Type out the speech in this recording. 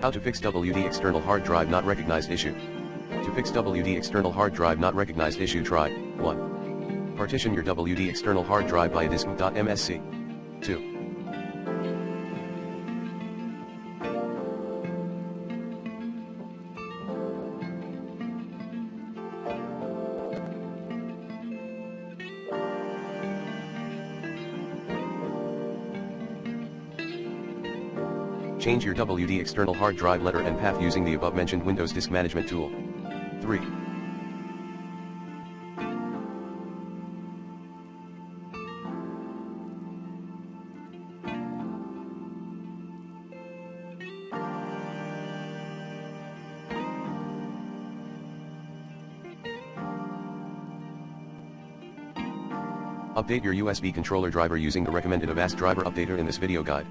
How to fix WD external hard drive not recognized issue. To fix WD external hard drive not recognized issue, try 1. Partition your WD external hard drive by a disk.msc. 2. Change your WD external hard drive letter and path using the above-mentioned Windows Disk Management tool. 3. Update your USB controller driver using the recommended Avast driver updater in this video guide.